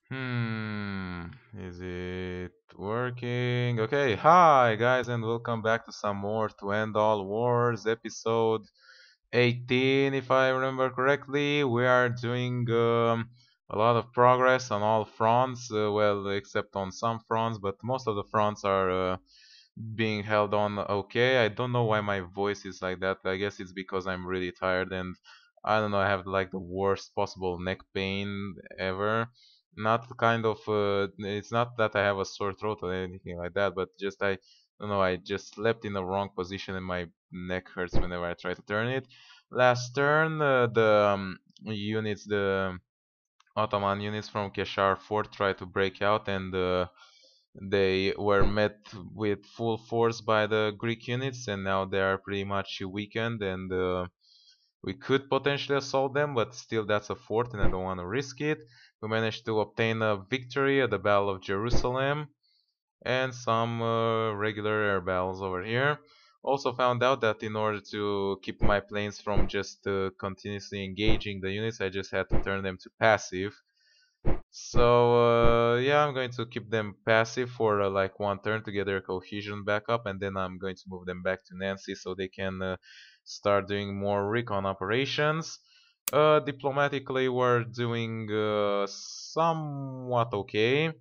Is it working? Okay, hi guys, and welcome back to some more To End All Wars episode 18, if I remember correctly. We are doing a lot of progress on all fronts, well, except on some fronts, but most of the fronts are being held on okay. I don't know why my voice is like that. I guess it's because I'm really tired and I don't know, I have like the worst possible neck pain ever. Not kind of it's not that I have a sore throat or anything like that, but just I don't know, I just slept in the wrong position and my neck hurts whenever I try to turn it. Last turn, the Ottoman units from Keshar Fort tried to break out and they were met with full force by the Greek units, and now they are pretty much weakened. And we could potentially assault them, but still, that's a fort, and I don't want to risk it. We managed to obtain a victory at the Battle of Jerusalem, and some regular air battles over here. Also found out that in order to keep my planes from just continuously engaging the units, I just had to turn them to passive. So yeah, I'm going to keep them passive for like one turn to get their cohesion back up, and then I'm going to move them back to Nancy so they can start doing more recon operations. Diplomatically, we're doing somewhat okay.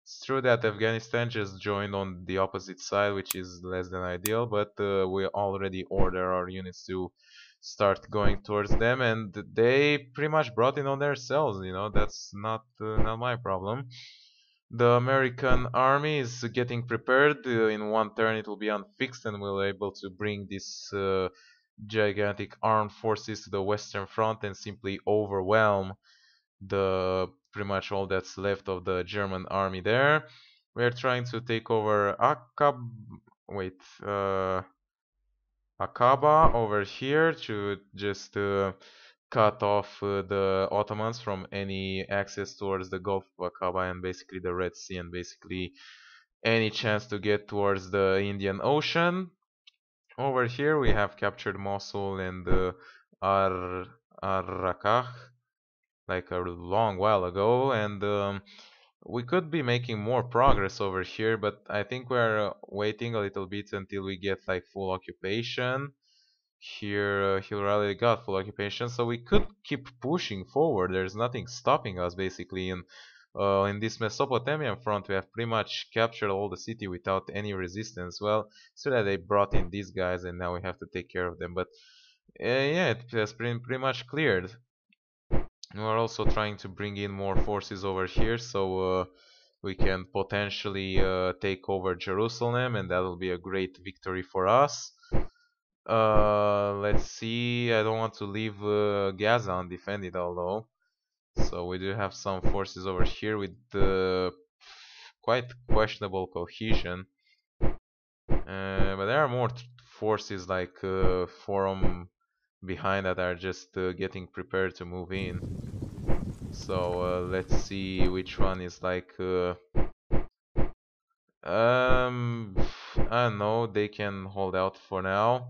It's true that Afghanistan just joined on the opposite side, which is less than ideal, but we already order our units to start going towards them, and they pretty much brought in on themselves. That's not my problem. The American army is getting prepared. In one turn, it will be unfixed, and we'll be able to bring this gigantic armed forces to the Western Front and simply overwhelm the pretty much all that's left of the German army there. We're trying to take over wait, uh, Akaba over here to just cut off the Ottomans from any access towards the Gulf of Aqaba and basically the Red Sea and basically any chance to get towards the Indian Ocean. Over here we have captured Mosul and Ar Arrakah like a long while ago, and we could be making more progress over here, but I think we're waiting a little bit until we get like full occupation. Here, he already got full occupation, so we could keep pushing forward. There's nothing stopping us basically. In this Mesopotamian front, we have pretty much captured all the city without any resistance. Well, so that they brought in these guys, and now we have to take care of them. But yeah, it has been pretty much cleared. We're also trying to bring in more forces over here, so we can potentially take over Jerusalem, and that will be a great victory for us. Let's see. I don't want to leave Gaza undefended, although. So we do have some forces over here with quite questionable cohesion. But there are more forces like Forum behind that are just getting prepared to move in. So let's see which one is like um I don't know, they can hold out for now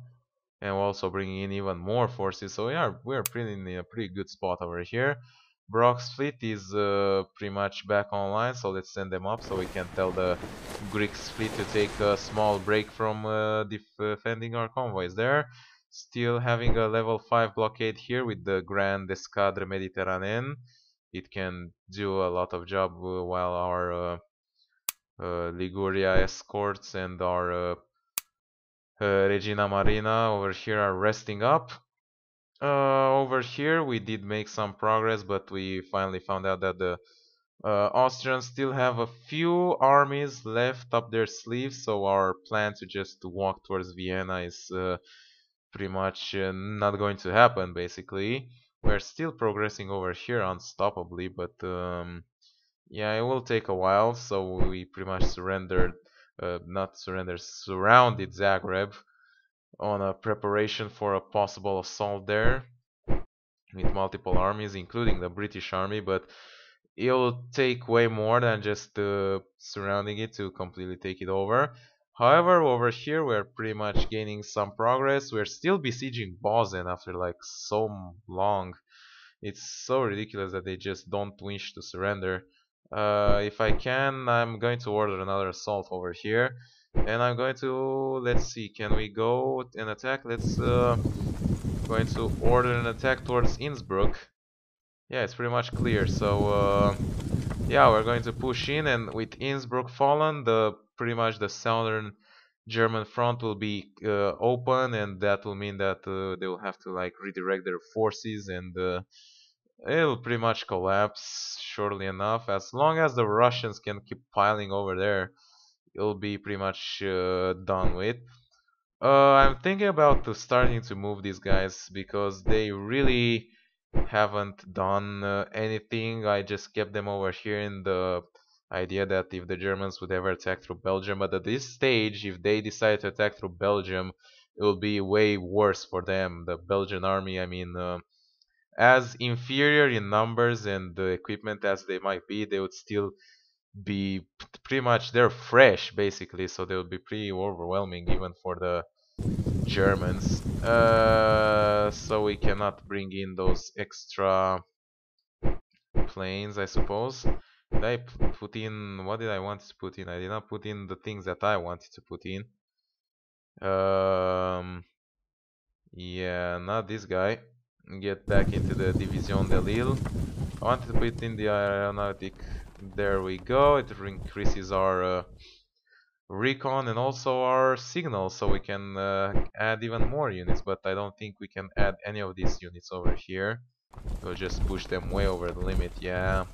and we're also bringing in even more forces. So we're pretty in a pretty good spot over here. Brock's fleet is pretty much back online, so let's send them up so we can tell the Greeks fleet to take a small break from defending our convoys there. Still having a level 5 blockade here with the Grand Escadre Mediterranean. It can do a lot of job while our Liguria escorts and our Regina Marina over here are resting up. Over here we did make some progress, but we finally found out that the Austrians still have a few armies left up their sleeves, so our plan to just walk towards Vienna is pretty much not going to happen, basically. We're still progressing over here unstoppably, but yeah, it will take a while, so we pretty much surrounded Zagreb on a preparation for a possible assault there with multiple armies, including the British army, but it'll take way more than just surrounding it to completely take it over. However, over here we're pretty much gaining some progress. We're still besieging Bosnia after like so long. It's so ridiculous that they just don't wish to surrender. If I can, I'm going to order another assault over here. And I'm going to, let's see, can we go and attack? Let's, going to order an attack towards Innsbruck. Yeah, it's pretty much clear. So, yeah, we're going to push in, and with Innsbruck fallen, the pretty much the southern German front will be open, and that will mean that they will have to like redirect their forces, and it'll pretty much collapse shortly enough. As long as the Russians can keep piling over there, it'll be pretty much done with. I'm thinking about starting to move these guys because they really haven't done anything. I just kept them over here in the idea that if the Germans would ever attack through Belgium, but at this stage, if they decide to attack through Belgium, it will be way worse for them. The Belgian army, I mean, as inferior in numbers and equipment as they might be, they would still be pretty much they're fresh basically, so they would be pretty overwhelming even for the Germans. So we cannot bring in those extra planes, I suppose. Did I put in what did I want to put in? I did not put in the things that I wanted to put in. Um, yeah, not this guy. Get back into the Division de Lille. I wanted to put in the aeronautic. There we go. It increases our recon and also our signal, so we can add even more units. But I don't think we can add any of these units over here. We'll just push them way over the limit. Yeah.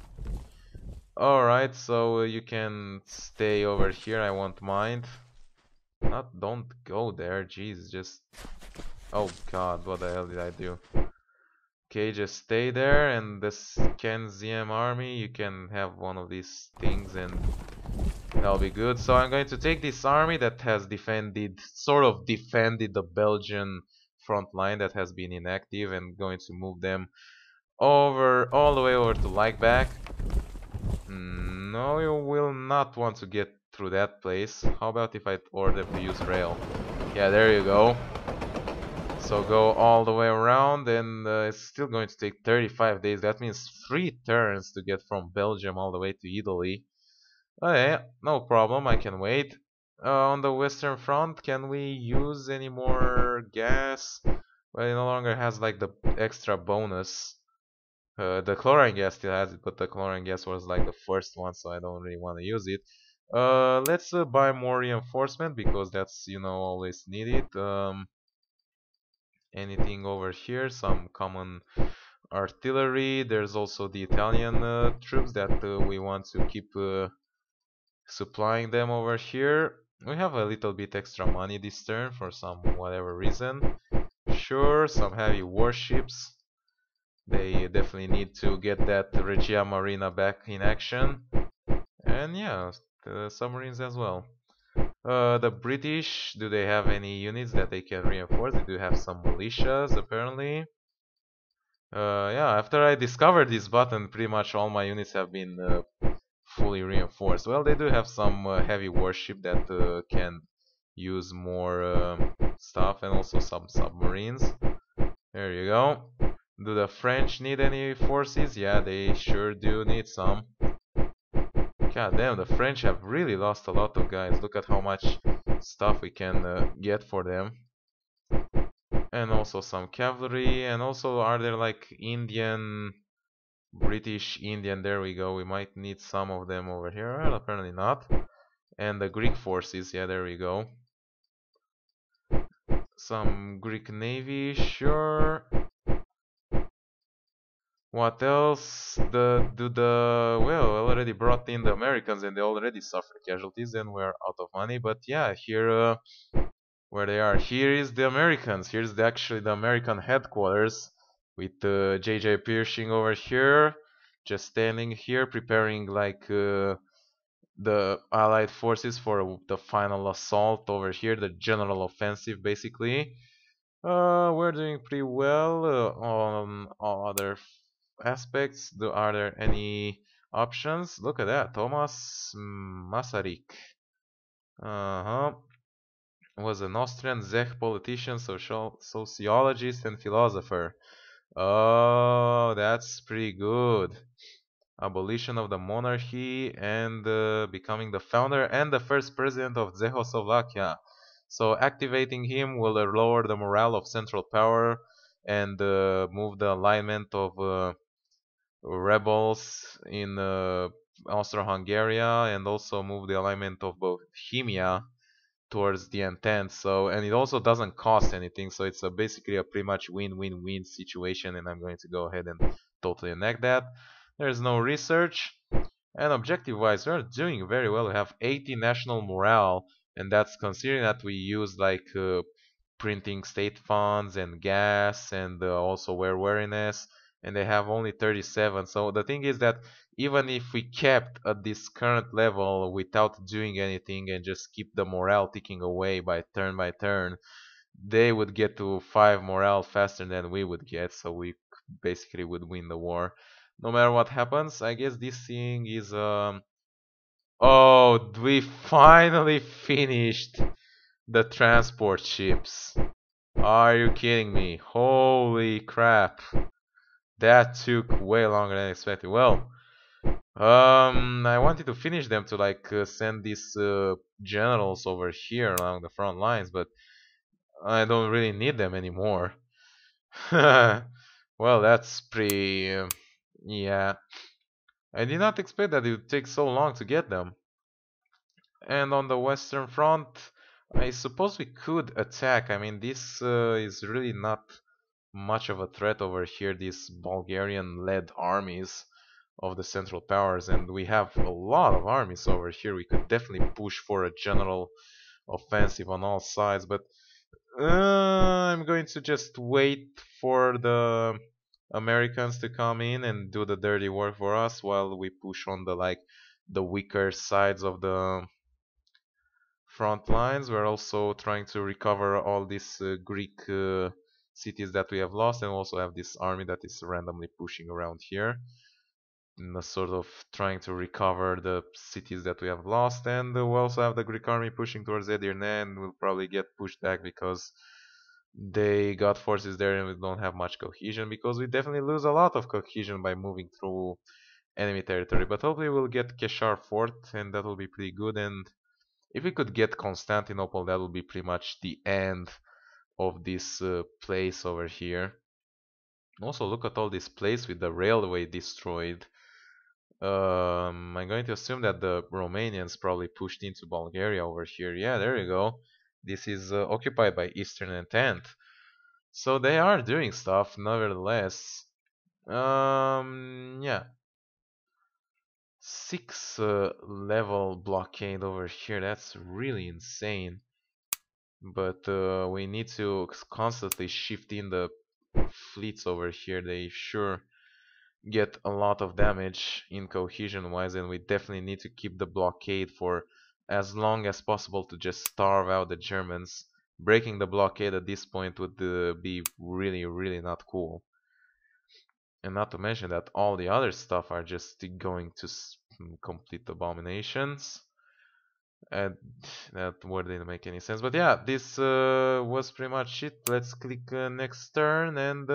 Alright, so you can stay over here. I won't mind. Not, don't go there. Jeez, just. Oh God, what the hell did I do? Okay, just stay there, and this Kenzium army, you can have one of these things and that'll be good. So I'm going to take this army that has defended, sort of defended the Belgian front line that has been inactive, and going to move them over, all the way over to Leichbach. No, you will not want to get through that place. How about if I order them to use rail? Yeah, there you go. So go all the way around, and it's still going to take 35 days. That means 3 turns to get from Belgium all the way to Italy. Okay, no problem, I can wait. On the Western Front, can we use any more gas? Well, it no longer has like the extra bonus. The chlorine gas still has it, but the chlorine gas was like the first one, so I don't really want to use it. Let's buy more reinforcement because that's, you know, always needed. Anything over here? Some common artillery. There's also the Italian troops that we want to keep supplying them over here. We have a little bit extra money this turn for some whatever reason. Sure, some heavy warships. They definitely need to get that Regia Marina back in action. And yeah, the submarines as well. The British, do they have any units that they can reinforce? They do have some militias, apparently. Yeah, after I discovered this button, pretty much all my units have been fully reinforced. Well, they do have some heavy warship that can use more stuff, and also some submarines. There you go. Do the French need any forces? Yeah, they sure do need some. God damn, the French have really lost a lot of guys. Look at how much stuff we can get for them. And also some cavalry, and also are there like Indian, British, Indian, there we go. We might need some of them over here. Well, apparently not. And the Greek forces, yeah, there we go. Some Greek navy, sure. What else? Well, I already brought in the Americans and they already suffered casualties and we're out of money. But yeah, here where they are. Here is the Americans. Here's actually the American headquarters with J.J Pershing over here, just standing here preparing like the Allied forces for the final assault over here, the general offensive basically. We're doing pretty well on all other aspects. Are there any options? Look at that, Thomas Masaryk. Uh-huh. Was an Austrian Czech politician, sociologist, and philosopher. Oh, that's pretty good. abolition of the monarchy, and becoming the founder and the first president of Czechoslovakia. So activating him will lower the morale of central power and move the alignment of rebels in Austro-Hungary, and also move the alignment of Bohemia towards the Entente. So, and it also doesn't cost anything, so it's basically a pretty much win-win-win situation, and I'm going to go ahead and totally enact that. There's no research, and objective-wise, we're doing very well. We have 80 national morale, and that's considering that we use like printing state funds and gas and also wariness, and they have only 37. So the thing is that even if we kept at this current level without doing anything and just keep the morale ticking away by turn, they would get to 5 morale faster than we would get, so we basically would win the war. No matter what happens, I guess this thing is oh, we finally finished the transport ships. Are you kidding me? Holy crap. That took way longer than expected. Well, I wanted to finish them to like send these generals over here along the front lines, but I don't really need them anymore. Well, that's pretty... yeah. I did not expect that it would take so long to get them. And on the western front, I suppose we could attack. I mean, this is really not much of a threat over here, these Bulgarian-led armies of the Central Powers, and we have a lot of armies over here. We could definitely push for a general offensive on all sides, but I'm going to just wait for the Americans to come in and do the dirty work for us while we push on the weaker sides of the front lines. We're also trying to recover all these Greek cities that we have lost, and also have this army that is randomly pushing around here, sort of trying to recover the cities that we have lost. And we also have the Greek army pushing towards Edirne, and will probably get pushed back because they got forces there and we don't have much cohesion, because we definitely lose a lot of cohesion by moving through enemy territory. But hopefully we'll get Keshar Fort, and that will be pretty good. And if we could get Constantinople, that will be pretty much the end of this place over here. Also, look at all this place with the railway destroyed. I'm going to assume that the Romanians probably pushed into Bulgaria over here. Yeah, there you go. This is occupied by Eastern Entente. So they are doing stuff, nevertheless. Yeah. 6 level blockade over here. That's really insane. But we need to constantly shift in the fleets over here. They sure get a lot of damage in cohesion wise, and we definitely need to keep the blockade for as long as possible to just starve out the Germans. Breaking the blockade at this point would be really not cool. And not to mention that all the other stuff are just going to complete abominations. And that word didn't make any sense. But yeah, this was pretty much it. Let's click next turn and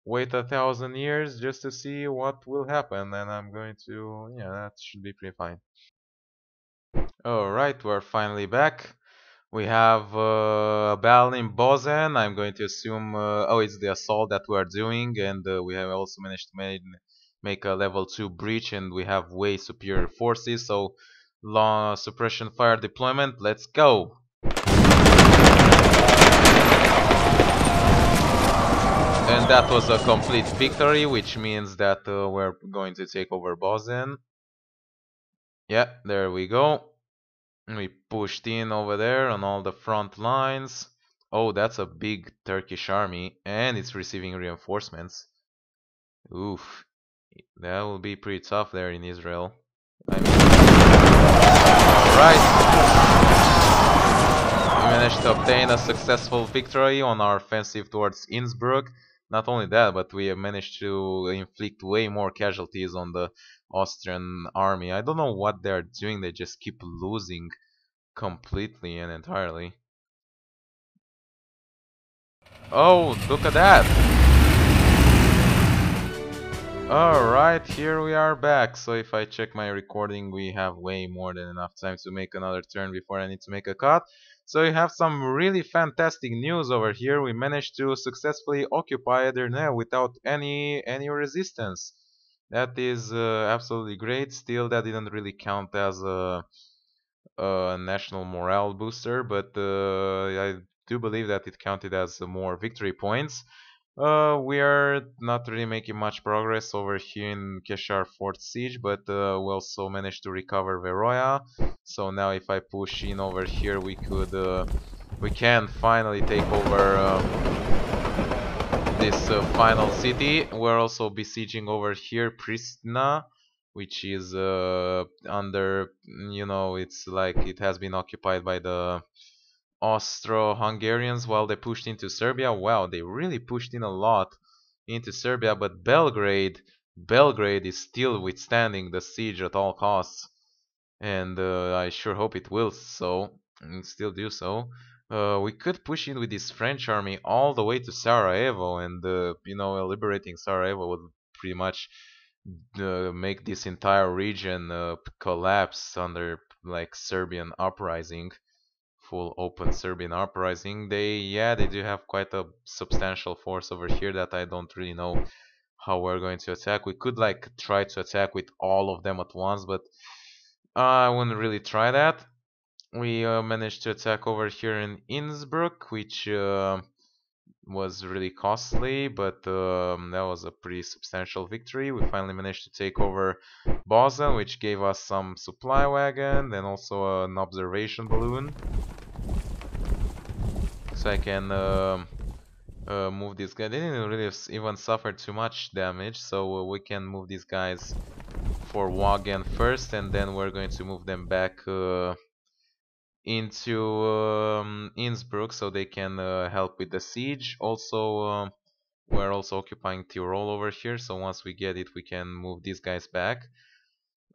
wait 1,000 years just to see what will happen. And I'm going to, yeah, that should be pretty fine. Alright, we're finally back. We have a battle in Bozen. I'm going to assume, oh, it's the assault that we are doing, and we have also managed to make a level 2 breach, and we have way superior forces, so long suppression fire deployment, let's go! And that was a complete victory, which means that we're going to take over Bozen. Yeah, there we go. We pushed in over there on all the front lines. Oh, that's a big Turkish army, and it's receiving reinforcements. Oof, that will be pretty tough there in Israel. I mean, alright. We managed to obtain a successful victory on our offensive towards Innsbruck. Not only that, but we have managed to inflict way more casualties on the Austrian army. I don't know what they're doing, they just keep losing completely and entirely. Oh, look at that! Alright, here we are back. So if I check my recording, we have way more than enough time to make another turn before I need to make a cut. So we have some really fantastic news over here. We managed to successfully occupy Edirne without any resistance. That is absolutely great. Still, that didn't really count as a national morale booster, but I do believe that it counted as more victory points. We are not really making much progress over here in Keshar Fort Siege, but we also managed to recover Veroya. So now if I push in over here, we can finally take over this final city. We're also besieging over here Pristina, which is under, you know, it's like it has been occupied by the Austro-Hungarians while they pushed into Serbia. Wow, they really pushed in a lot into Serbia, but Belgrade is still withstanding the siege at all costs, and I sure hope it will so, and still do so. We could push in with this French army all the way to Sarajevo, and you know, liberating Sarajevo would pretty much make this entire region collapse under like Serbian uprising, full open Serbian uprising. They do have quite a substantial force over here that I don't really know how we're going to attack. We could like try to attack with all of them at once, but I wouldn't really try that. We managed to attack over here in Innsbruck, which was really costly, but that was a pretty substantial victory. We finally managed to take over Boston, which gave us some supply wagon and also an observation balloon. So I can move this guy. They didn't really even suffer too much damage, so we can move these guys for Wagen first, and then we're going to move them back into Innsbruck so they can help with the siege. Also, we're also occupying Tyrol over here, so once we get it, we can move these guys back.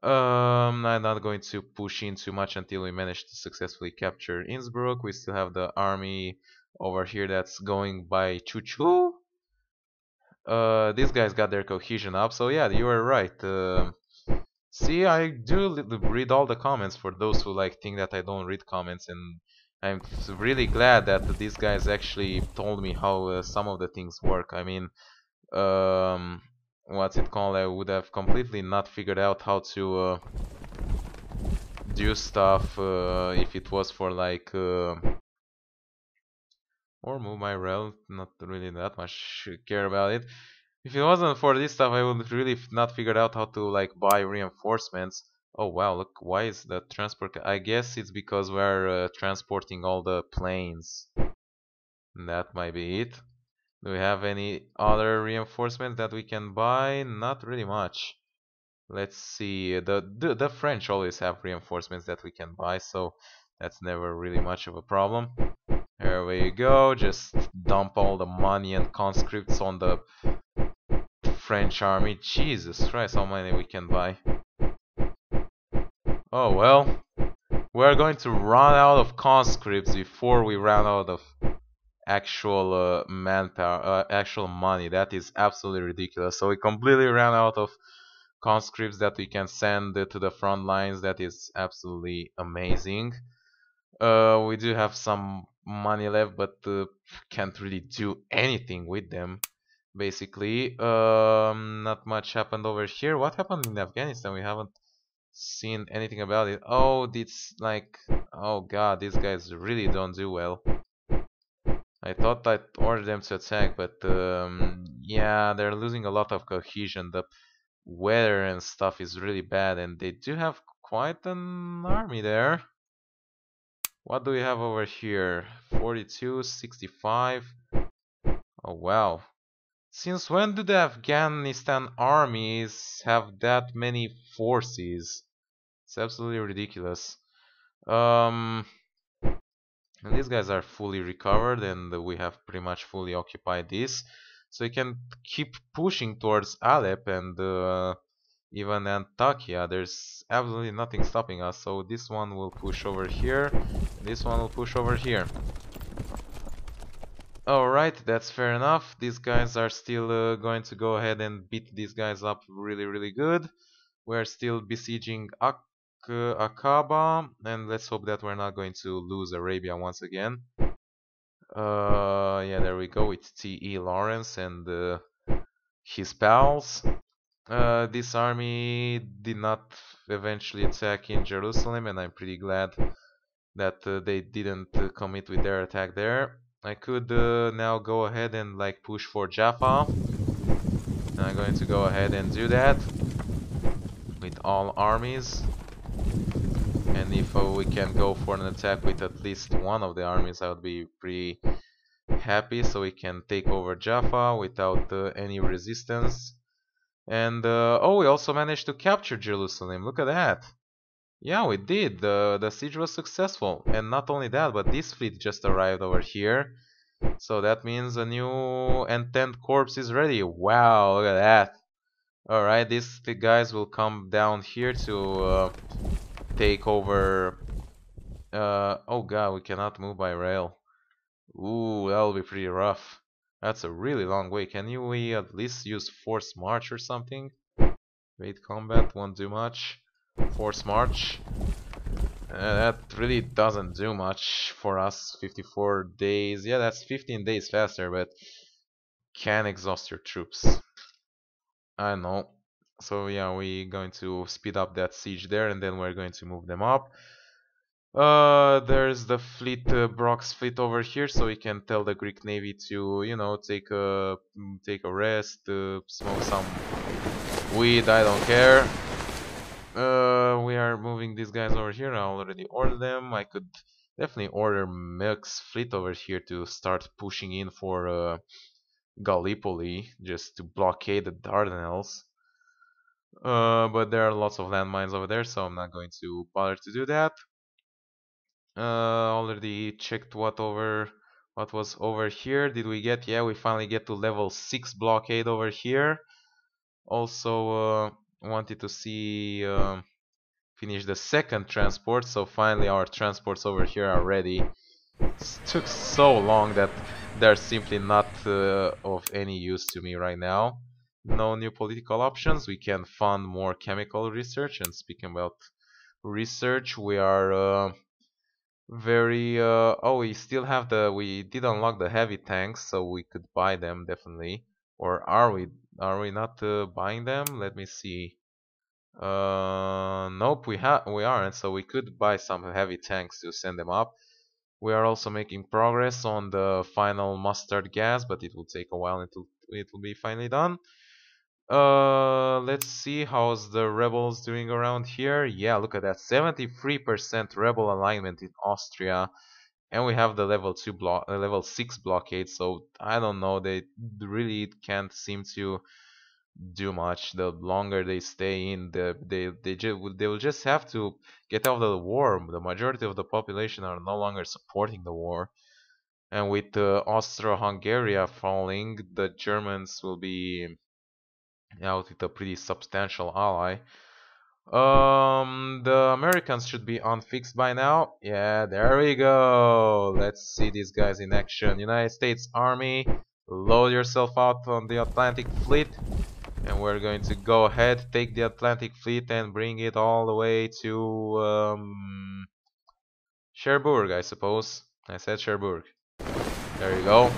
I'm not going to push in too much until we manage to successfully capture Innsbruck. We still have the army over here that's going by Choo-Choo. These guys got their cohesion up, so yeah, you were right. See, I do read all the comments for those who like think that I don't read comments, and I'm really glad that these guys actually told me how some of the things work. I mean, what's it called? I would have completely not figured out how to do stuff if it was for like or move my rel. Not really that much care about it. If it wasn't for this stuff, I would really not figured out how to like buy reinforcements. Oh wow, look, why is the transport? I guess it's because we're transporting all the planes. That might be it. Do we have any other reinforcements that we can buy? Not really much. Let's see. The French always have reinforcements that we can buy, so that's never really much of a problem. There we go. Just dump all the money and conscripts on the French army. Jesus Christ, how many we can buy? Oh well, we're going to run out of conscripts before we run out of actual manpower, actual money. That is absolutely ridiculous. So we completely ran out of conscripts that we can send to the front lines. That is absolutely amazing. We do have some money left, but can't really do anything with them. Basically, not much happened over here. What happened in Afghanistan? We haven't seen anything about it. Oh, it's like, oh god, these guys really don't do well. I thought I'd order them to attack, but yeah, they're losing a lot of cohesion. The weather and stuff is really bad, and they do have quite an army there. What do we have over here? 42, 65. Oh wow. Since when do the Afghanistan armies have that many forces? It's absolutely ridiculous. And these guys are fully recovered, and we have pretty much fully occupied this. So we can keep pushing towards Alep and even Antakya. There's absolutely nothing stopping us. So this one will push over here, and this one will push over here. Alright, that's fair enough. These guys are still going to go ahead and beat these guys up really, really good. We're still besieging Aqaba, and let's hope that we're not going to lose Arabia once again. Yeah, there we go with T.E. Lawrence and his pals. This army did not eventually attack in Jerusalem, and I'm pretty glad that they didn't commit with their attack there. I could now go ahead and like push for Jaffa. I'm going to go ahead and do that with all armies. And if we can go for an attack with at least one of the armies, I would be pretty happy, so we can take over Jaffa without any resistance. And oh, we also managed to capture Jerusalem. Look at that. Yeah, we did. The siege was successful. And not only that, but this fleet just arrived over here. So that means a new Entente Corps is ready. Wow, look at that. Alright, these guys will come down here to take over. Oh god, we cannot move by rail. Ooh, that'll be pretty rough. That's a really long way. Can we at least use force march or something? Raid combat won't do much. Force march. That really doesn't do much for us. 54 days. Yeah, that's 15 days faster, but can exhaust your troops. I know. So yeah, we're going to speed up that siege there, and then we're going to move them up. There's the fleet, Brock's fleet over here, so we can tell the Greek Navy to, you know, take a rest, smoke some weed. I don't care. We are moving these guys over here. I already ordered them. I could definitely order Milk's fleet over here to start pushing in for Gallipoli, just to blockade the Dardanelles. But there are lots of landmines over there, so I'm not going to bother to do that. Already checked what was over here. Did we get? Yeah, we finally get to level 6 blockade over here. Also, wanted to see finish the second transport, so finally our transports over here are ready. It took so long that they're simply not of any use to me right now. No new political options. We can fund more chemical research. And speaking about research, we are very oh, we still have we did unlock the heavy tanks, so we could buy them definitely. Or are we not buying them? Let me see. Nope, we aren't, so we could buy some heavy tanks to send them up. We are also making progress on the final mustard gas, but it will take a while until it will be finally done. Let's see how's the rebels doing around here. Yeah, look at that, 73% rebel alignment in Austria, and we have the level 6 blockade. So I don't know, they really can't seem to do much. The longer they stay in, they will just have to get out of the war. The majority of the population are no longer supporting the war, and with Austro-Hungary falling, the Germans will be out with a pretty substantial ally. The Americans should be unfixed by now. Yeah, there we go. Let's see these guys in action. United States Army, load yourself out on the Atlantic Fleet. And we're going to go ahead, take the Atlantic Fleet and bring it all the way to Cherbourg, I suppose. I said Cherbourg. There you go.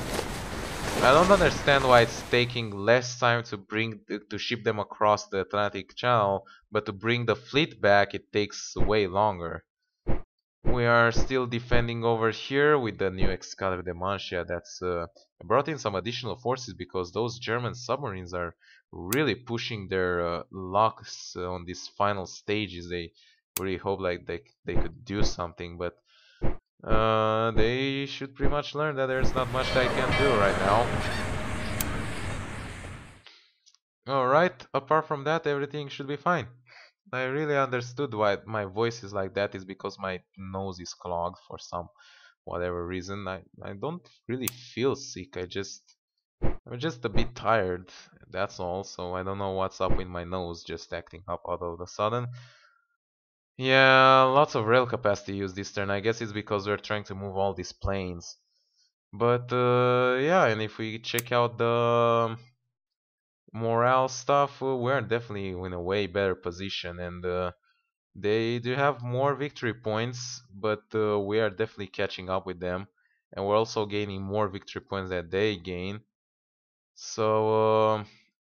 I don't understand why it's taking less time to ship them across the Atlantic Channel, but to bring the fleet back it takes way longer. We are still defending over here with the new Excalibur de Mancha. That's brought in some additional forces because those German submarines are really pushing their lucks on these final stages. They really hope like they could do something, but they should pretty much learn that there's not much they can do right now. Alright, apart from that, everything should be fine. I really understood why my voice is like that is because my nose is clogged for some whatever reason. I don't really feel sick. I'm just a bit tired. That's all. So I don't know what's up with my nose just acting up all of a sudden. Yeah, lots of rail capacity used this turn. I guess it's because we're trying to move all these planes. But yeah, and if we check out the morale stuff, we're definitely in a way better position, and they do have more victory points, but we are definitely catching up with them, and we're also gaining more victory points that they gain. So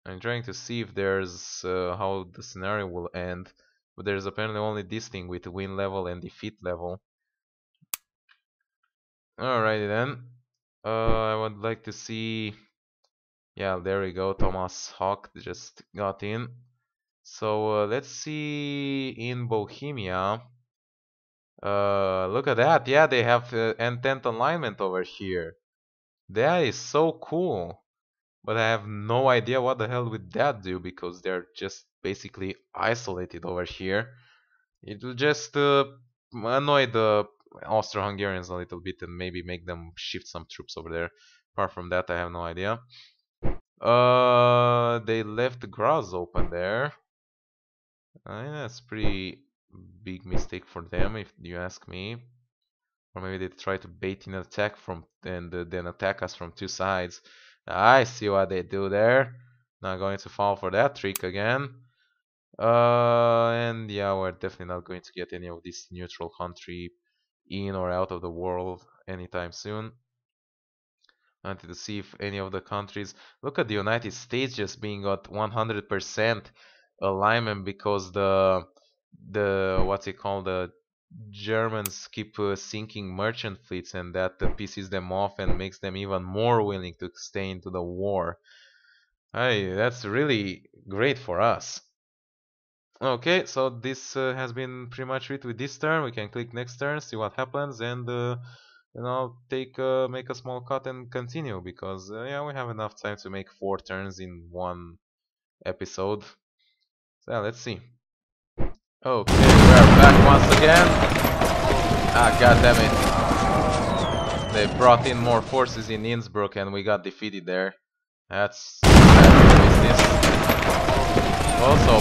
I'm trying to see if there's how the scenario will end, but there's apparently only this thing with win level and defeat level. Alrighty then. I would like to see. Yeah, there we go. Thomas Hawk just got in. So let's see in Bohemia. Look at that. Yeah, they have Entente alignment over here. That is so cool. But I have no idea what the hell would that do because they're just basically isolated over here. It will just annoy the Austro-Hungarians a little bit and maybe make them shift some troops over there. Apart from that, I have no idea. They left Graz open there. That's pretty big mistake for them, if you ask me. Or maybe they try to bait in an attack from and then attack us from two sides. I see what they do there. Not going to fall for that trick again. And yeah, we're definitely not going to get any of this neutral country in or out of the world anytime soon. I wanted to see if any of the countries. Look at the United States just being at 100% alignment because the what's it called, the Germans keep sinking merchant fleets, and that pisses them off and makes them even more willing to stay into the war. Hey, that's really great for us. Okay, so this has been pretty much it with this turn. We can click next turn, see what happens, and take make a small cut and continue because yeah, we have enough time to make 4 turns in one episode. So yeah, let's see. Okay, we're back once again. Ah, god damn it! They brought in more forces in Innsbruck, and we got defeated there. That's business. Also,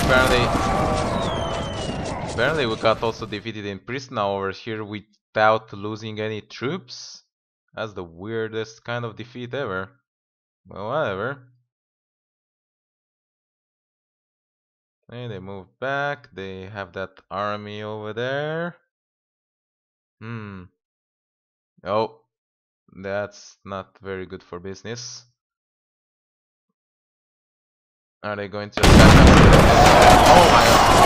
apparently we got also defeated in Pristina over here without losing any troops. That's the weirdest kind of defeat ever. Well, whatever. Hey, they moved back. They have that army over there. Hmm. Oh, that's not very good for business. Are they going to attack us? Oh my god.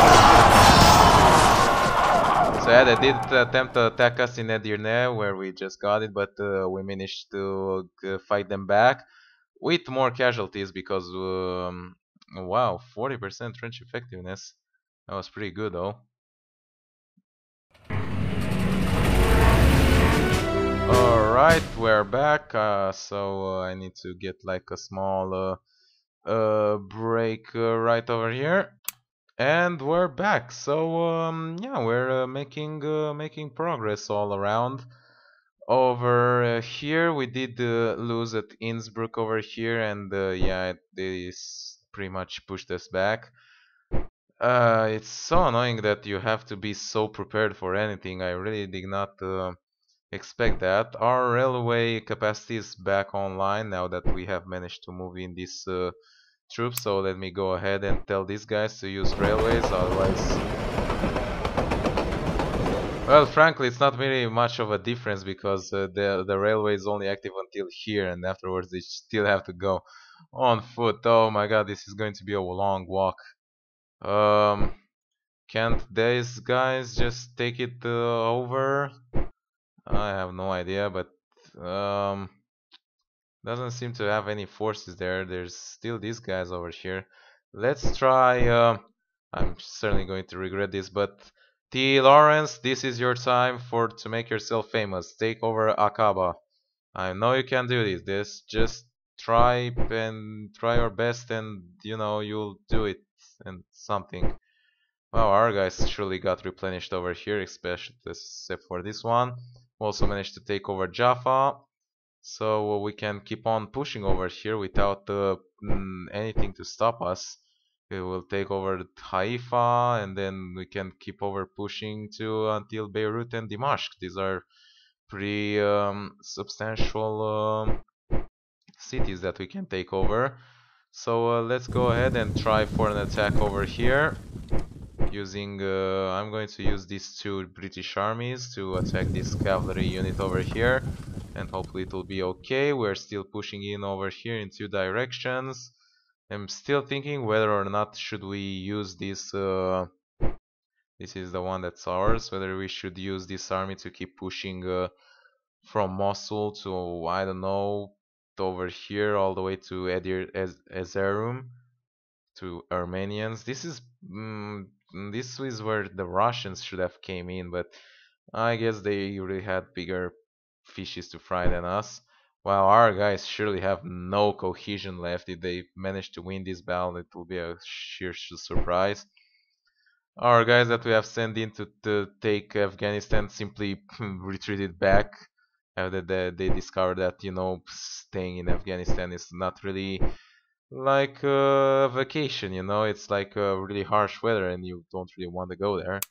So yeah, they did attempt to attack us in Edirne, where we just got it, but we managed to fight them back with more casualties because, wow, 40% French effectiveness. That was pretty good though. Alright, we're back. So I need to get like a small break right over here. And we're back. So yeah, we're making progress all around. Over here, we did lose at Innsbruck over here, and yeah, this pretty much pushed us back. It's so annoying that you have to be so prepared for anything. I really did not expect that. Our railway capacity is back online now that we have managed to move in these troops. So let me go ahead and tell these guys to use railways, otherwise. Well, frankly, it's not very much of a difference because the railway is only active until here, and afterwards they still have to go on foot. Oh my god, this is going to be a long walk. Um, can't these guys just take it over? I have no idea, but um, doesn't seem to have any forces there. There's still these guys over here. Let's try. I'm certainly going to regret this, but T. Lawrence, this is your time for to make yourself famous. Take over Akaba. I know you can do this. Just try and try your best, and you know you'll do it. And something. Wow, our guys surely got replenished over here, especially except for this one. Also managed to take over Jaffa. So we can keep on pushing over here without anything to stop us. We will take over Haifa, and then we can keep over pushing to until Beirut and Dimashq. These are pretty substantial cities that we can take over. So let's go ahead and try for an attack over here. Using, I'm going to use these two British armies to attack this cavalry unit over here, and hopefully it will be okay. We're still pushing in over here in two directions. I'm still thinking whether or not should we use this. This is the one that's ours. Whether we should use this army to keep pushing from Mosul to, I don't know, over here all the way to Edirne, to Armenians. This is where the Russians should have came in, but I guess they really had bigger fishes to fry than us. While our guys surely have no cohesion left. If they manage to win this battle, it will be a sheer surprise. Our guys that we have sent in to take Afghanistan simply retreated back after they discovered that, you know, staying in Afghanistan is not really like a vacation, you know, it's like really harsh weather and you don't really want to go there.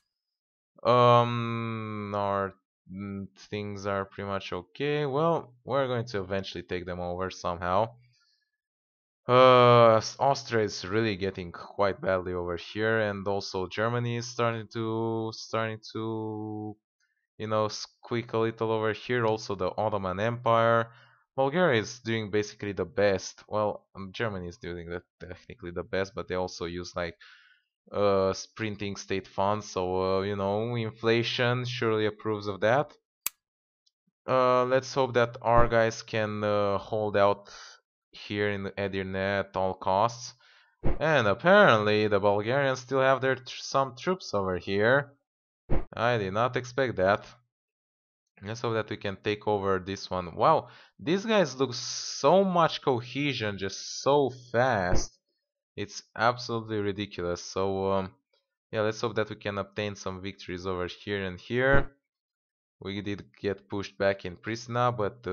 Our things are pretty much okay. Well, we're going to eventually take them over somehow. Austria is really getting quite badly over here, and also Germany is starting to you know, squeak a little over here. Also the Ottoman Empire. Bulgaria is doing basically the best. Well, Germany is doing technically the best, but they also use like sprinting state funds, so you know, inflation surely approves of that. Let's hope that our guys can hold out here in Edirne at all costs. And apparently the Bulgarians still have some troops over here. I did not expect that. Let's hope that we can take over this one. Wow, these guys look so much cohesion, just so fast. It's absolutely ridiculous. So yeah, let's hope that we can obtain some victories over here and here. We did get pushed back in Pristina, but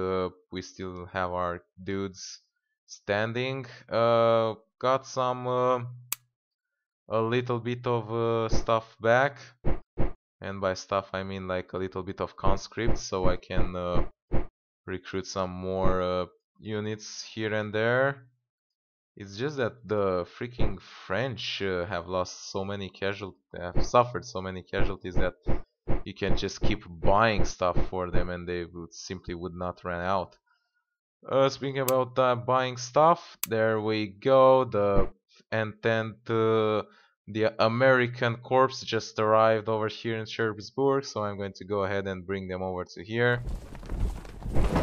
we still have our dudes standing. Got some a little bit of stuff back, and by stuff I mean like a little bit of conscripts, so I can recruit some more units here and there. It's just that the freaking French have lost so many casualties, have suffered so many casualties that you can just keep buying stuff for them and they would not run out. Speaking about buying stuff, there we go. The Entente, the American Corps just arrived over here in Sherbrooke, so I'm going to go ahead and bring them over to here.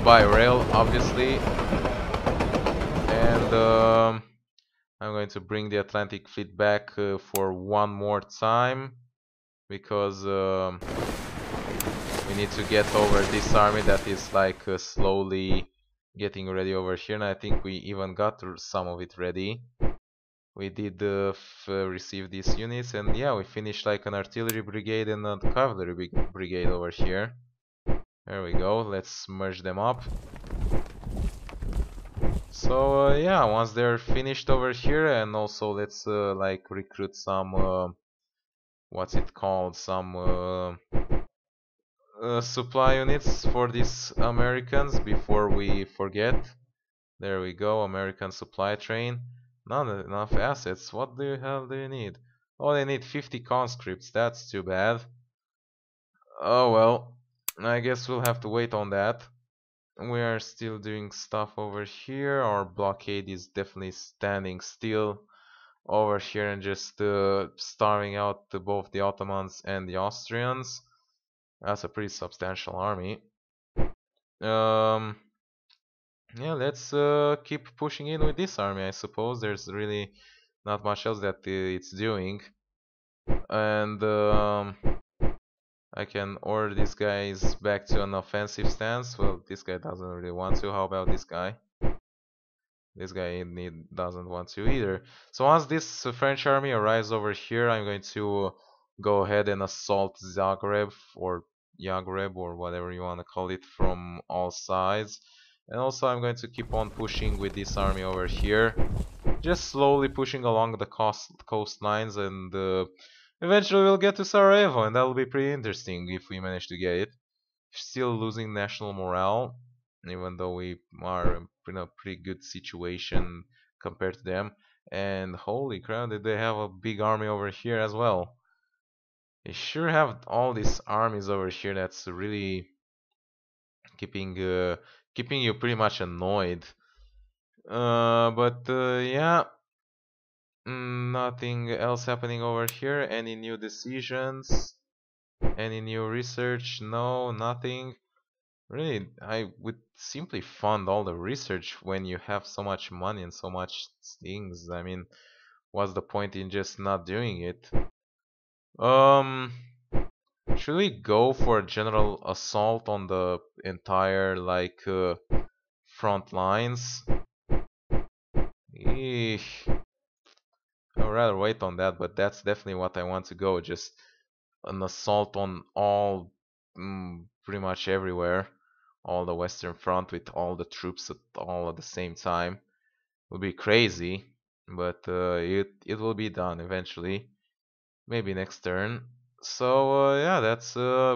By rail, obviously. And I'm going to bring the Atlantic Fleet back for one more time, because we need to get over this army that is like slowly getting ready over here, and I think we even got some of it ready. We did receive these units, and yeah, we finished like an artillery brigade and a cavalry brigade over here. There we go, let's merge them up. So yeah, once they're finished over here, and also let's like recruit some what's it called, some supply units for these Americans before we forget. There we go, American supply train. Not enough assets. What the hell do you need? Oh, they need 50 conscripts. That's too bad. Oh well, I guess we'll have to wait on that. We are still doing stuff over here. Our blockade is definitely standing still over here and just starving out both the Ottomans and the Austrians. That's a pretty substantial army. Yeah, let's keep pushing in with this army. I suppose there's really not much else that it's doing. And I can order these guys back to an offensive stance. Well, this guy doesn't really want to. How about this guy? This guy doesn't want to either. So once this French army arrives over here, I'm going to go ahead and assault Zagreb or whatever you want to call it from all sides. And also I'm going to keep on pushing with this army over here. Just slowly pushing along the coastlines, and eventually we'll get to Sarajevo, and that'll be pretty interesting if we manage to get it. Still losing national morale, even though we are in a pretty good situation compared to them. And holy crap, did they have a big army over here as well? They sure have all these armies over here. That's really keeping keeping you pretty much annoyed. But yeah, nothing else happening over here. Any new decisions? Any new research? No, nothing. Really, I would simply fund all the research when you have so much money and so much things. I mean, what's the point in just not doing it? Um, should we go for a general assault on the entire front lines? Eesh. I'd rather wait on that, but that's definitely what I want to go. Just an assault on all, pretty much everywhere, all the Western Front with all the troops all at the same time. Would be crazy, but it will be done eventually. Maybe next turn. So yeah, that's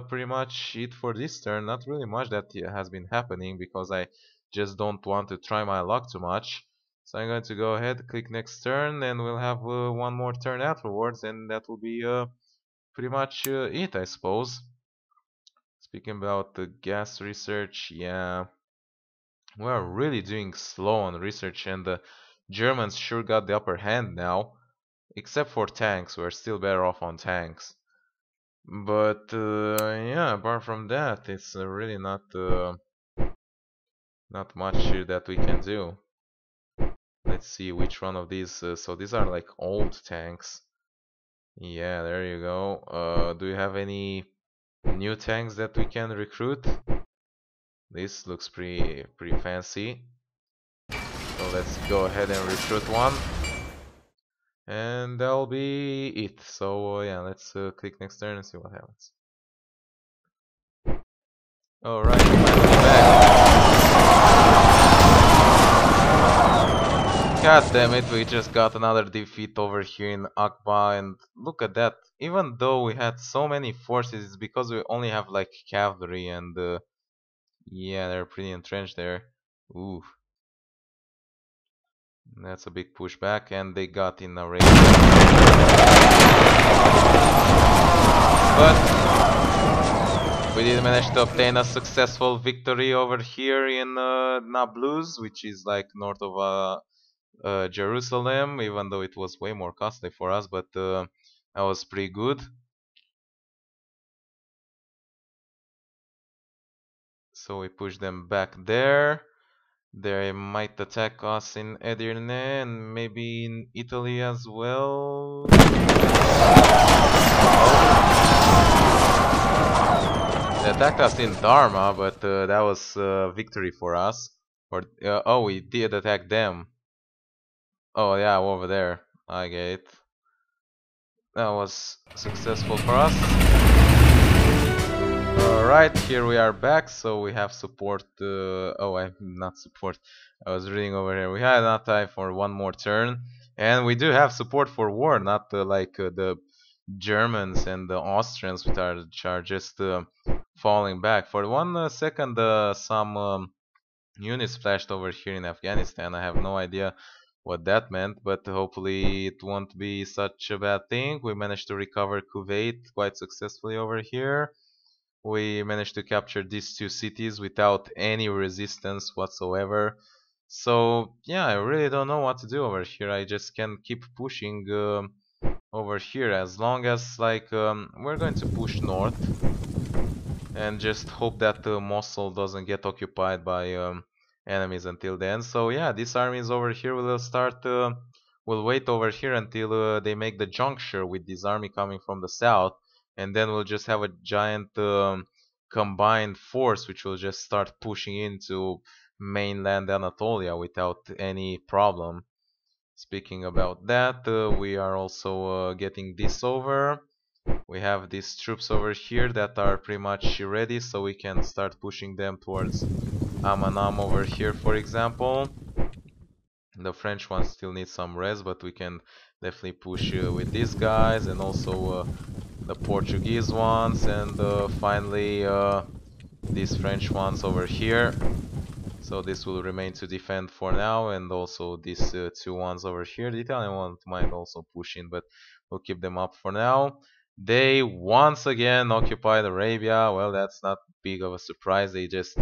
pretty much it for this turn. Not really much that has been happening because I just don't want to try my luck too much. So I'm going to go ahead, click next turn, and we'll have one more turn afterwards, and that will be pretty much it, I suppose. Speaking about the gas research, yeah, we're really doing slow on research, and the Germans sure got the upper hand now. Except for tanks, we're still better off on tanks. But yeah, apart from that, it's really not much that we can do. Let's see which one of these. So these are like old tanks. Yeah, there you go. Do you have any new tanks that we can recruit? This looks pretty fancy. So let's go ahead and recruit one. And that'll be it. So yeah, let's click next turn and see what happens. Alright, finally back. God damn it, we just got another defeat over here in Akba, and look at that. Even though we had so many forces, it's because we only have like cavalry, and yeah, they're pretty entrenched there. Ooh, that's a big pushback, and they got in a race. But we did manage to obtain a successful victory over here in Nablus, which is like north of Jerusalem, even though it was way more costly for us, but that was pretty good. So we push them back there. They might attack us in Edirne and maybe in Italy as well. They attacked us in Dharma, but that was victory for us. Or oh, we did attack them. Oh yeah, over there. I get it. That was successful for us. Alright, here we are back, so we have support, oh, I'm not support, I was reading over here, we had enough time for one more turn, and we do have support for war, not the Germans and the Austrians which are just falling back. For one second, some units flashed over here in Afghanistan. I have no idea what that meant, but hopefully it won't be such a bad thing. We managed to recover Kuwait quite successfully over here. We managed to capture these two cities without any resistance whatsoever. So yeah, I really don't know what to do over here. I just can keep pushing over here as long as we're going to push north and just hope that Mosul doesn't get occupied by enemies until then. So yeah, these armies over here will start. We'll wait over here until they make the juncture with this army coming from the south, and then we'll just have a giant combined force which will just start pushing into mainland Anatolia without any problem. Speaking about that, we are also getting this over. We have these troops over here that are pretty much ready, so we can start pushing them towards Amanam over here, for example. The French ones still need some rest, but we can definitely push with these guys, and also the Portuguese ones, and finally these French ones over here. So this will remain to defend for now, and also these two ones over here. The Italian one might also push in, but we'll keep them up for now. They once again occupied Arabia. Well, that's not big of a surprise. They just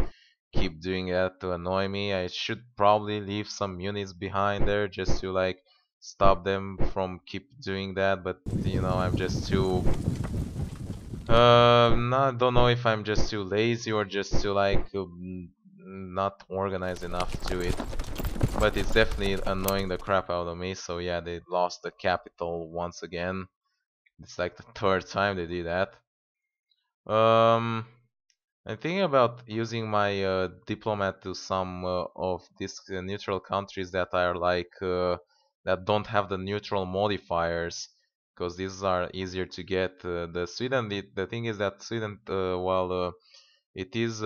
keep doing that to annoy me. I should probably leave some units behind there just to like stop them from keep doing that, but you know, I'm just too no, don't know if I'm just too lazy or just too like not organized enough to do it. But it's definitely annoying the crap out of me. So yeah, they lost the capital once again. It's like the third time they did that. I'm thinking about using my diplomat to some of these neutral countries that are like that don't have the neutral modifiers, because these are easier to get. The Sweden, the thing is that Sweden, while it is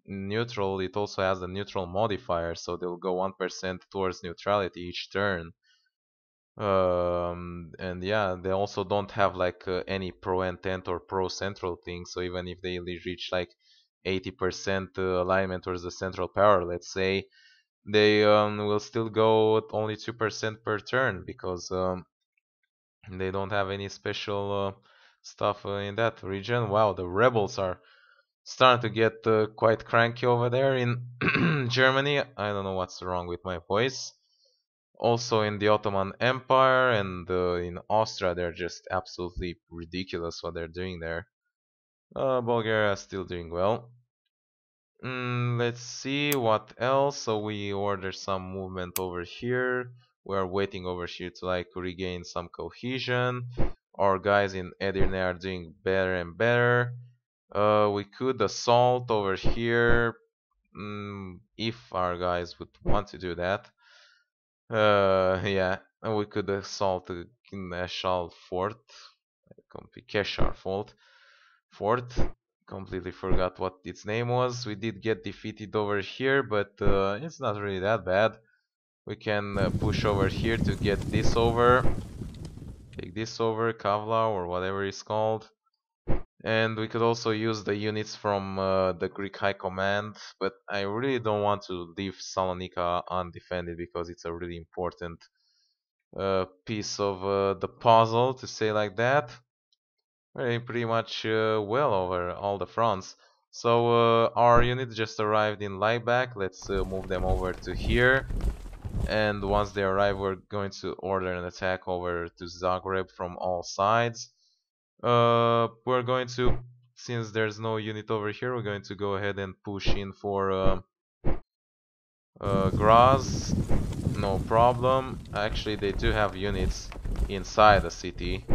neutral, it also has the neutral modifier, so they'll go 1% towards neutrality each turn. And yeah, they also don't have like any pro-entente or pro-central thing, so even if they reach like 80% alignment towards the central power, let's say, they will still go at only 2% per turn, because they don't have any special stuff in that region. Wow, the rebels are starting to get quite cranky over there in Germany. I don't know what's wrong with my voice. Also in the Ottoman Empire and in Austria, they're just absolutely ridiculous what they're doing there. Bulgaria is still doing well. Let's see what else. So we order some movement over here. We're waiting over here to like regain some cohesion. Our guys in Edirne are doing better and better. We could assault over here if our guys would want to do that. Yeah, and we could assault the Keshal fort. Keshar fort. Completely forgot what its name was. We did get defeated over here, but it's not really that bad. We can push over here to get this over. Take this over, Kavla or whatever it's called. And we could also use the units from the Greek High Command, but I really don't want to leave Salonika undefended because it's a really important piece of the puzzle, to say like that. We're pretty much well over all the fronts. So our unit just arrived in Laibach. Let's move them over to here. And once they arrive, we're going to order an attack over to Zagreb from all sides. We're going to, since there's no unit over here, we're going to go ahead and push in for Graz. No problem. Actually, they do have units inside the city,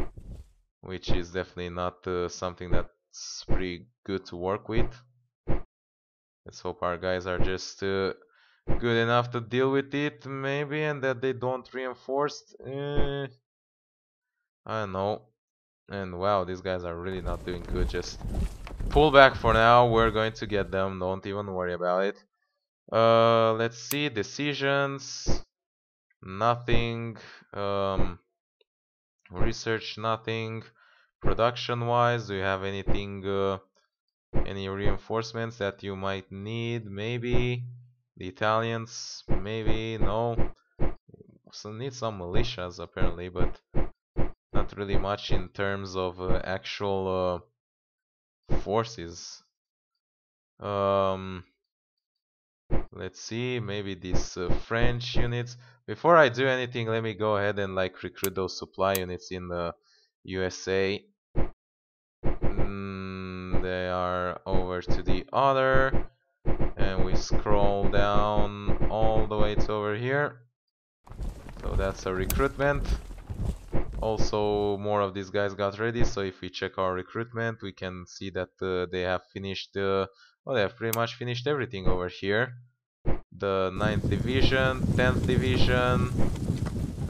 which is definitely not something that's pretty good to work with. Let's hope our guys are just good enough to deal with it, maybe, and that they don't reinforce. I don't know. And wow, these guys are really not doing good. Just pull back for now. We're going to get them. Don't even worry about it. Let's see. Decisions. Nothing. Research. Nothing. Production-wise, do you have anything? Any reinforcements that you might need? Maybe. The Italians. Maybe. No. So need some militias apparently, but not really much in terms of actual forces. Let's see, maybe these French units. Before I do anything, let me go ahead and like recruit those supply units in the USA. They are over to the other, and we scroll down all the way to over here. So that's a recruitment. Also, more of these guys got ready, so if we check our recruitment, we can see that they have finished, well, they have pretty much finished everything over here. The 9th Division, 10th Division,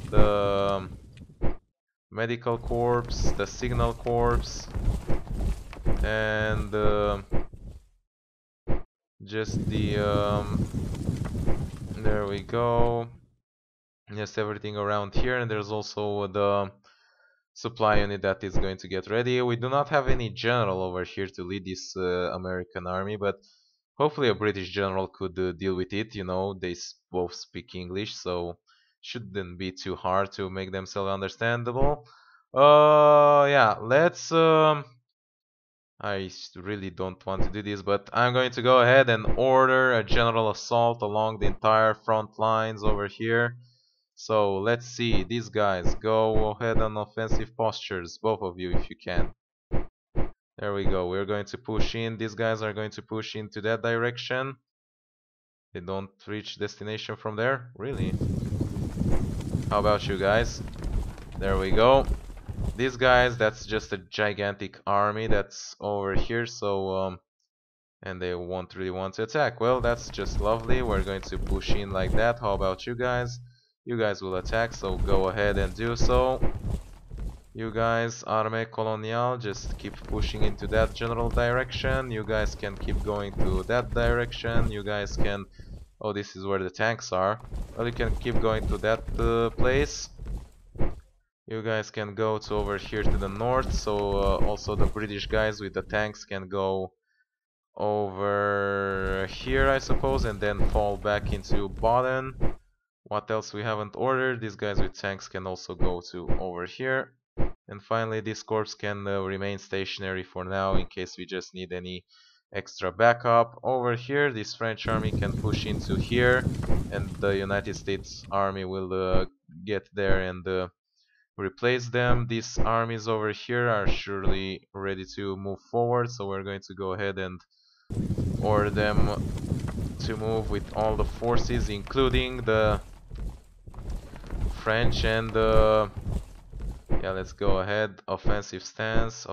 the Medical Corps, the Signal Corps, and just the, there we go, just everything around here, and there's also the supply unit that is going to get ready. We do not have any general over here to lead this American army, but hopefully a British general could deal with it. You know, they both speak English, so shouldn't be too hard to make themselves understandable. Yeah, let's really don't want to do this, but I'm going to go ahead and order a general assault along the entire front lines over here. So let's see, these guys, go ahead on offensive postures, both of you if you can. There we go, we're going to push in, these guys are going to push into that direction. They don't reach destination from there? Really? How about you guys? There we go. These guys, that's just a gigantic army that's over here, so and they won't really want to attack. Well, that's just lovely. We're going to push in like that. How about you guys? You guys will attack, so go ahead and do so. You guys, Armée Coloniale, just keep pushing into that general direction. You guys can keep going to that direction. You guys can... Oh, this is where the tanks are. Well, you can keep going to that place. You guys can go to over here to the north, so also the British guys with the tanks can go over here, I suppose, and then fall back into Baden. What else we haven't ordered? These guys with tanks can also go to over here. And finally, this corps can remain stationary for now in case we just need any extra backup. Over here, this French army can push into here, and the United States army will get there and replace them. These armies over here are surely ready to move forward, so we're going to go ahead and order them to move with all the forces, including the French and the... Yeah, let's go ahead. Offensive stance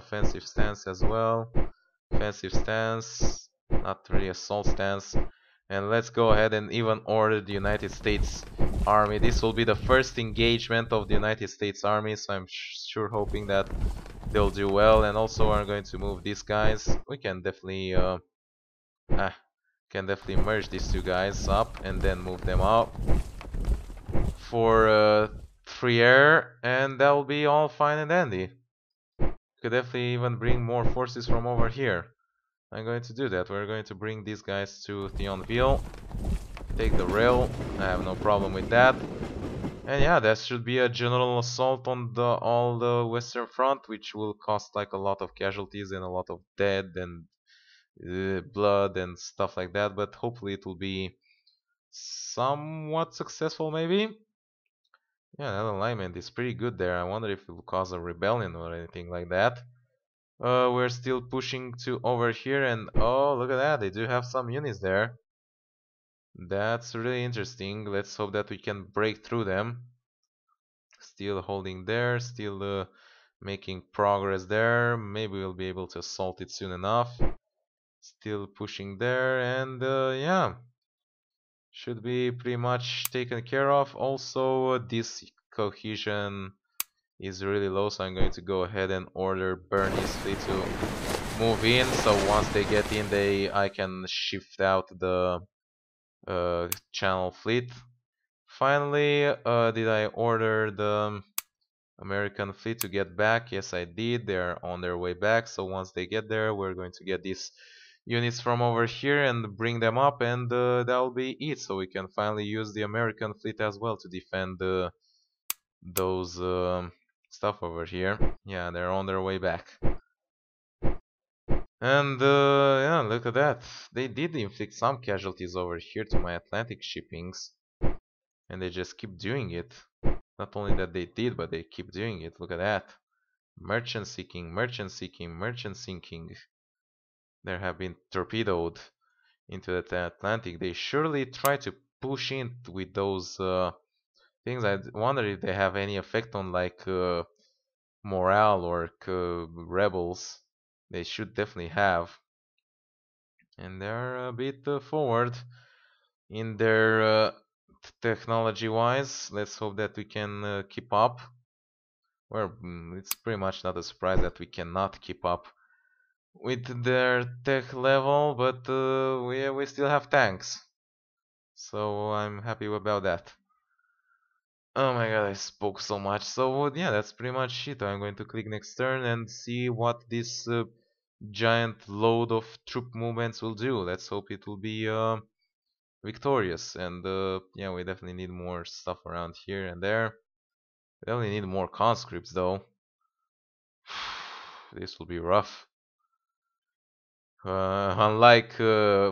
as well. Offensive stance, not really assault stance. And let's go ahead and even order the United States Army. This will be the first engagement of the United States Army, so I'm sure hoping that they'll do well. And also I'm going to move these guys. We can definitely merge these two guys up and then move them out for free air, and that will be all fine and dandy. Could definitely even bring more forces from over here. I'm going to do that. We're going to bring these guys to Thionville. Take the rail. I have no problem with that. And yeah, that should be a general assault on all the Western Front, which will cost like a lot of casualties and a lot of dead and blood and stuff like that. But hopefully it will be somewhat successful, maybe. Yeah, that alignment is pretty good there. I wonder if it will cause a rebellion or anything like that. We're still pushing to over here, and oh, look at that, they do have some units there. That's really interesting. Let's hope that we can break through them. Still holding there, still making progress there. Maybe we'll be able to assault it soon enough. Still pushing there, and yeah, should be pretty much taken care of. Also, this cohesion is really low, so I'm going to go ahead and order Bernie's fleet to move in. So once they get in, I can shift out the Channel fleet. Finally, did I order the American fleet to get back? Yes, I did. They're on their way back. So once they get there, we're going to get these units from over here and bring them up, and that'll be it. So we can finally use the American fleet as well to defend those stuff over here. Yeah, they're on their way back. And yeah, look at that. They did inflict some casualties over here to my Atlantic shippings. And they just keep doing it. Not only that they did, but they keep doing it. Look at that. Merchant seeking, merchant seeking, merchant sinking. There have been torpedoed into the Atlantic. They surely try to push in with those things. I wonder if they have any effect on like morale or rebels. They should definitely have. And they're a bit forward in their technology wise. Let's hope that we can keep up. Well, it's pretty much not a surprise that we cannot keep up with their tech level, but we still have tanks, so I'm happy about that. Oh my god, I spoke so much. So yeah, that's pretty much it. I'm going to click next turn and see what this giant load of troop movements will do. Let's hope it will be victorious. And yeah, we definitely need more stuff around here and there. We definitely need more conscripts though. This will be rough. Unlike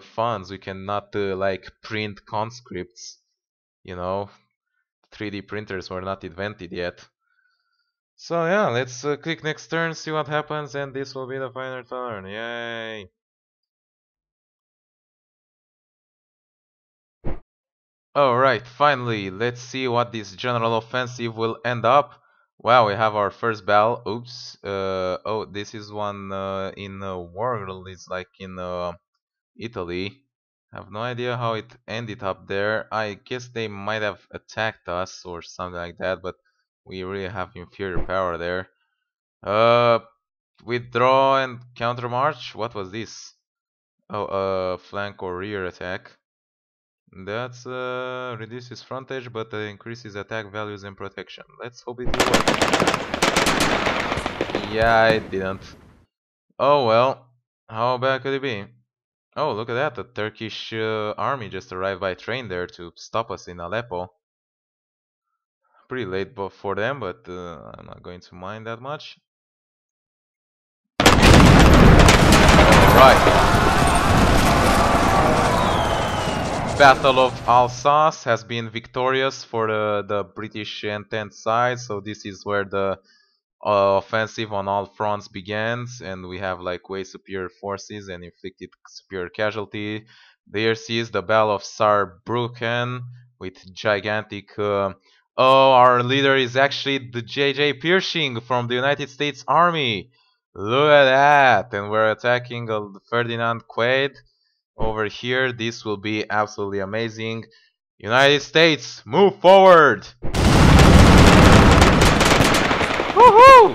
funds, we cannot like print conscripts. You know, 3D printers were not invented yet. So yeah, let's click next turn, see what happens, and this will be the final turn. Yay! Alright, finally, let's see what this general offensive will end up. Wow, we have our first battle. Oops. Oh, this is one in world. It's like in Italy. I have no idea how it ended up there. I guess they might have attacked us or something like that, but we really have inferior power there. Uh, Withdraw and counter march. What was this? Oh, flank or rear attack. That's reduces frontage but increases attack values and protection. Let's hope it will work. Yeah, it didn't. Oh well. How bad could it be? Oh, look at that. The Turkish army just arrived by train there to stop us in Aleppo. Pretty late for them, but I'm not going to mind that much. Alright. Battle of Alsace has been victorious for the British Entente side, so this is where the offensive on all fronts begins, and we have like way superior forces and inflicted superior casualty. There sees the Battle of Saarbrücken with gigantic. Oh, our leader is actually the J.J Pershing from the United States Army. Look at that, and we're attacking Ferdinand Quaid over here. This will be absolutely amazing. United States, move forward! Woohoo!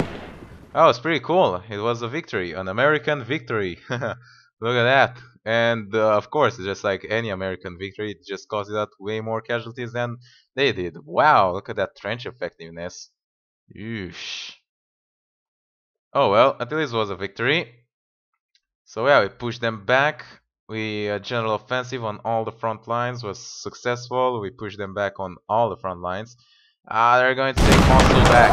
That was pretty cool. It was a victory, an American victory. Look at that. And of course, just like any American victory, it just caused out way more casualties than they did. Wow, look at that trench effectiveness. Yeesh. Oh well, at least it was a victory. So yeah, we pushed them back. We general offensive on all the front lines was successful. We pushed them back on all the front lines. They're going to take Mosul back.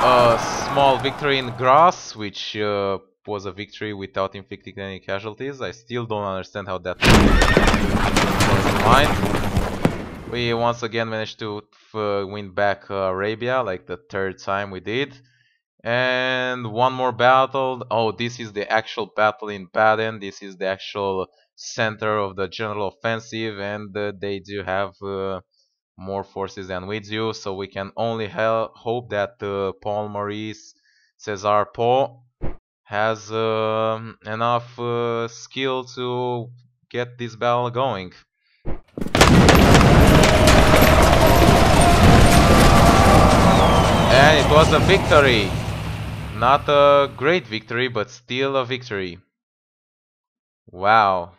A small victory in Graz, which was a victory without inflicting any casualties. I still don't understand how that was fine. We once again managed to win back Arabia, like the third time we did. And one more battle. Oh, this is the actual battle in Baden. This is the actual center of the general offensive, and they do have more forces than we do. So we can only hope that Paul Maurice Cesar Paul has enough skill to get this battle going. And it was a victory. Not a great victory, but still a victory. Wow.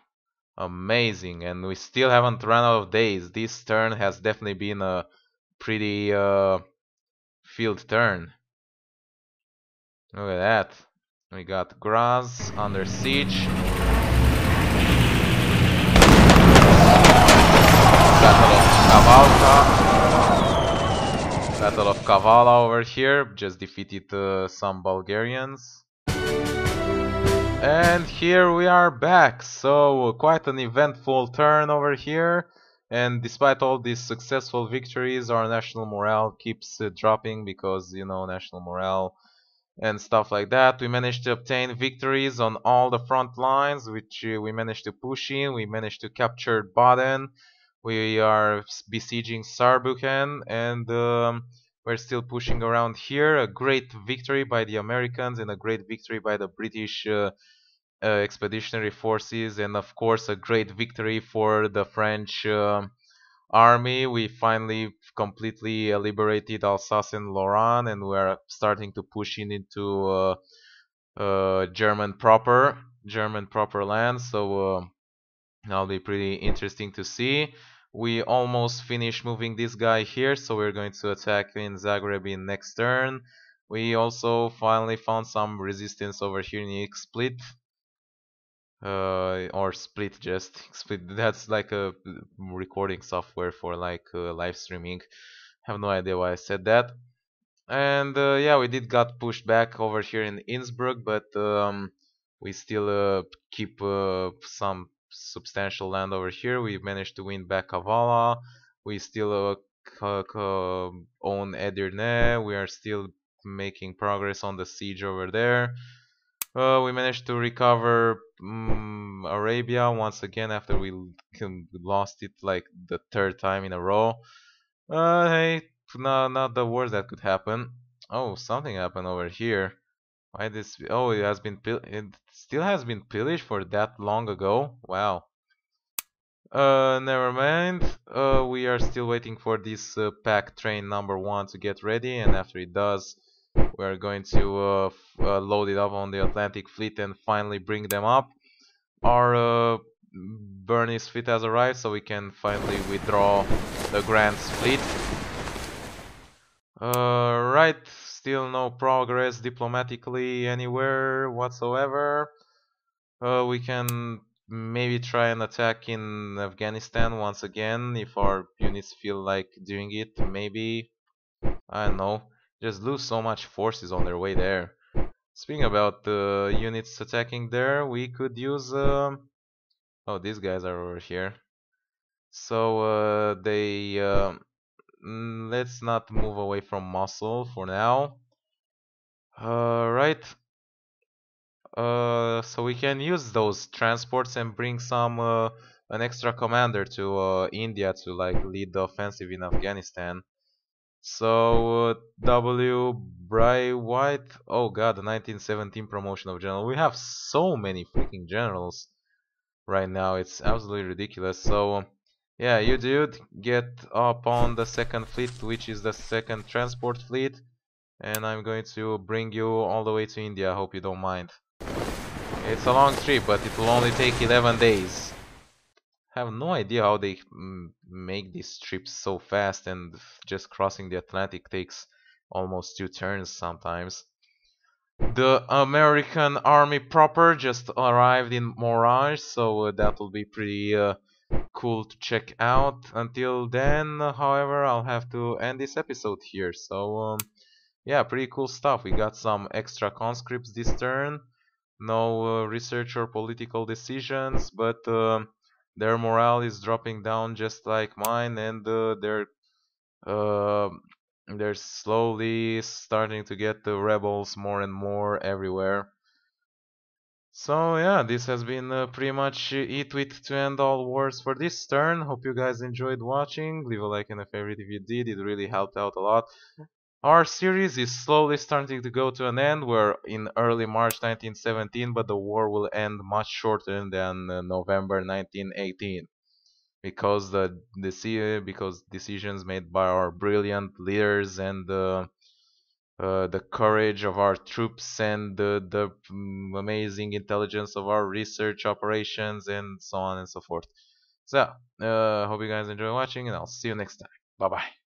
Amazing. And we still haven't run out of days. This turn has definitely been a pretty field turn. Look at that. We got Graz under siege. Battle of Kavalka. Battle of Kavala over here. Just defeated some Bulgarians. And here we are back. So quite an eventful turn over here. And despite all these successful victories, our national morale keeps dropping because, you know, national morale and stuff like that. We managed to obtain victories on all the front lines, which we managed to push in. We managed to capture Baden. We are besieging Saarbrücken, and we're still pushing around here. A great victory by the Americans and a great victory by the British expeditionary forces, and of course a great victory for the French army. We finally completely liberated Alsace and Lorraine, and we're starting to push in into German proper land. So that'll be pretty interesting to see. We almost finished moving this guy here, so we're going to attack in Zagreb in next turn. We also finally found some resistance over here in Split. Or Split, just Split. That's like a recording software for like live streaming. Have no idea why I said that. And yeah, we did got pushed back over here in Innsbruck, but we still keep some substantial land over here. We managed to win back Kavala. We still own Edirne. We are still making progress on the siege over there. We managed to recover Arabia once again after we lost it like the third time in a row. Hey, no, not the worst that could happen. Oh, something happened over here. Why this? Oh, it still has been pillaged for that long ago. Wow. Never mind. We are still waiting for this pack train number 1 to get ready, and after it does, we are going to load it up on the Atlantic fleet and finally bring them up. Our Bernese fleet has arrived, so we can finally withdraw the Grand's fleet. Right, still no progress diplomatically anywhere whatsoever. We can maybe try an attack in Afghanistan once again if our units feel like doing it. Maybe, I don't know, just lose so much forces on their way there. Speaking about the units attacking there, we could use. Oh, these guys are over here. So let's not move away from Mosul for now. Right. So we can use those transports and bring some an extra commander to India to like lead the offensive in Afghanistan. So W. Bry White. Oh god, the 1917 promotion of general. We have so many freaking generals right now. It's absolutely ridiculous. So yeah, you dude, get up on the second fleet, which is the second transport fleet, and I'm going to bring you all the way to India. Hope you don't mind. It's a long trip, but it will only take 11 days. I have no idea how they make these trips so fast, and just crossing the Atlantic takes almost 2 turns sometimes. The American army proper just arrived in Morage, so that will be pretty cool to check out. Until then, however, I'll have to end this episode here. So, yeah, pretty cool stuff. We got some extra conscripts this turn. No research or political decisions, but their morale is dropping down just like mine, and uh, they're slowly starting to get the rebels more and more everywhere. So yeah, this has been pretty much it with to end all wars for this turn. Hope you guys enjoyed watching. Leave a like and a favorite if you did. It really helped out a lot. Our series is slowly starting to go to an end. We're in early March 1917, but the war will end much shorter than November 1918 because because decisions made by our brilliant leaders and the courage of our troops and the amazing intelligence of our research operations and so on and so forth. So, hope you guys enjoy watching, and I'll see you next time. Bye bye.